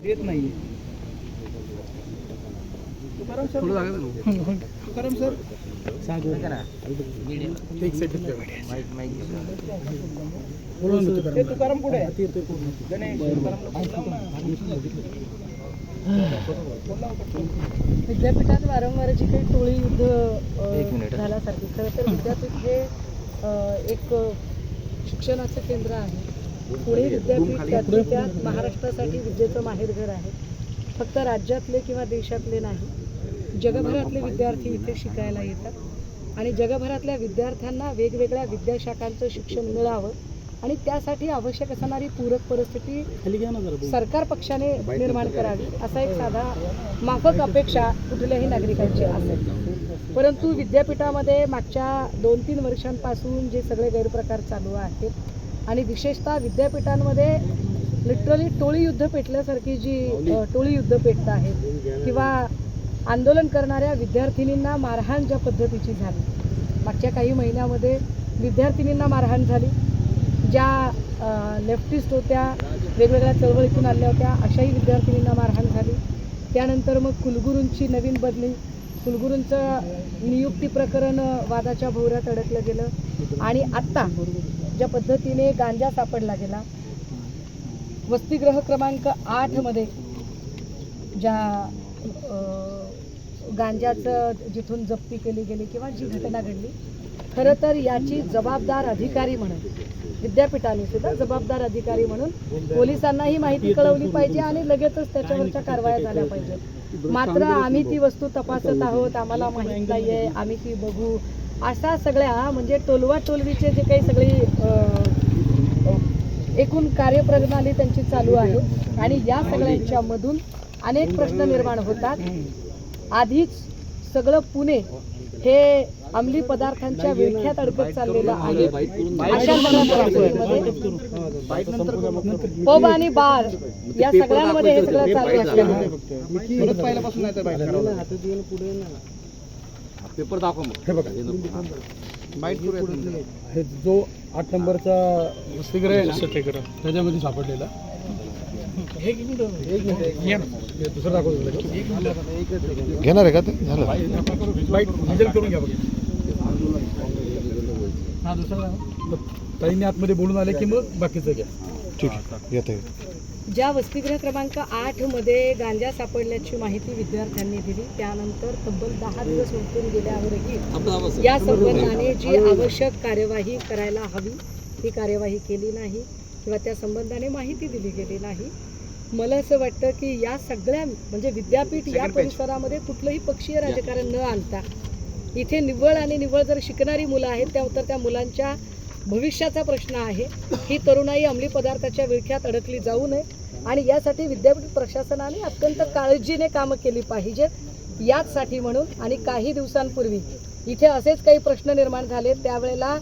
देत नाही. Tukaram sir Tukaram sir Tukaram पुढे गणेश विद्यापीठात वारंवार जी काही टोळी युद्ध झाल्यासारखी खरं तर विद्यापीठ हे एक शिक्षणाचं केंद्र आहे. पुणे विद्यापीठ त्यात महाराष्ट्रासाठी विद्येचं माहेरघर आहे. फक्त राज्यातले किंवा देशातले नाही, जगभरातले विद्यार्थी इथे शिकायला येतात आणि जगभरातल्या विद्यार्थ्यांना वेगवेगळ्या विद्याशाखांचं शिक्षण मिळावं आणि त्यासाठी आवश्यक असणारी पूरक परिस्थिती सरकार पक्षाने निर्माण करावी असा एक साधा माफक अपेक्षा कुठल्याही नागरिकांची असेल. परंतु विद्यापीठामध्ये मागच्या 2-3 वर्षांपासून जे सगळे गैरप्रकार चालू आहेत आणि विशेषतः विद्यापीठांमध्ये लिटरली टोळी युद्ध पेटल्यासारखी जी टोळी युद्ध पेटत आहेत किंवा आंदोलन करणाऱ्या विद्यार्थिनींना मारहाण ज्या पद्धतीची झाली, मागच्या काही महिन्यामध्ये विद्यार्थिनींना मारहाण झाली, ज्या लेफ्टिस्ट होत्या, वेगवेगळ्या चळवळीतून आल्या होत्या अशाही विद्यार्थिनींना मारहाण झाली. त्यानंतर मग कुलगुरूंची नवीन बदली, कुलगुरूंचं नियुक्ती प्रकरण वादाच्या भोवऱ्यात अडकलं गेलं आणि आत्ता ज्या पद्धतीने गांजा सापडला गेला, वसतिगृह क्रमांक 8 मध्ये ज्या गांजाचं जिथून जप्ती केली गेली किंवा जी घटना घडली, खरं तर याची जबाबदार अधिकारी म्हणून विद्यापीठाने सुद्धा जबाबदार अधिकारी म्हणून पोलिसांनाही माहिती कळवली पाहिजे आणि लगेचच त्याच्यावरच्या कारवाया झाल्या पाहिजेत. मात्र आम्ही ती वस्तू तपासत आहोत, आम्हाला माहीत नाही आहे, आम्ही ती बघू, अशा सगळ्या म्हणजे टोलवा टोलवीचे जे काही सगळी एकूण कार्यप्रणाली त्यांची चालू आहे आणि या सगळ्यांच्या मधून अनेक प्रश्न निर्माण होतात. आधीच सगळं पुणे हे अंमली पदार्थांच्या विळख्यात अडकत चाललेलं आहे. अशा पब आणि बार या सगळ्यांमध्ये हे सगळं चालू असल्यामुळे पेपर दाखव मग. हे बघा हे जो 8 नंबरचा वसतिगृह आहे ना त्याच्यामध्ये सापडलेला दुसरं दाखवतो. घेणार आहे का ते? झालं व्हिज्युअल करून घ्या बघा. हा दुसरा ताईने आतमध्ये बोलून आले की मग बाकीचं घ्या. ठीक आहे, येते. ज्या वसतिगृह क्रमांक 8 मध्ये गांजा सापडल्याची माहिती विद्यार्थ्यांनी दिली, त्यानंतर तब्बल 10 दिवस उलटून गेल्यावरही या संबंधाने जी आवश्यक कार्यवाही करायला हवी ती कार्यवाही केली नाही किंवा त्या संबंधाने माहिती दिली गेली नाही. मला असं वाटतं की या सगळ्या म्हणजे विद्यापीठ या परिसरामध्ये कुठलंही पक्षीय राजकारण न आणता इथे निव्वळ आणि निव्वळ जर शिकणारी मुलं आहेत तर त्या मुलांच्या भविष्याचा प्रश्न आहे. ही तरुणाई अंमली पदार्थाच्या विळख्यात अडकली जाऊ नये आणि यासाठी विद्यापीठ प्रशासनाने अत्यंत काळजीने कामं केली पाहिजेत. याचसाठी म्हणून आणि काही दिवसांपूर्वी इथे असेच काही प्रश्न निर्माण झाले, त्यावेळेला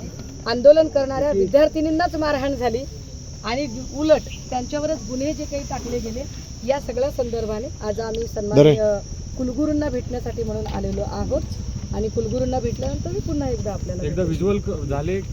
आंदोलन करणाऱ्या विद्यार्थिनींनाच मारहाण झाली आणि उलट त्यांच्यावरच गुन्हे जे काही टाकले गेले, या सगळ्या संदर्भाने आज आम्ही सन्माननीय कुलगुरूंना भेटण्यासाठी म्हणून आलेलो आहोत आणि कुलगुरूंना भेटल्यानंतर मी पुन्हा एकदा आपल्याला व्हिज्युअल झाले.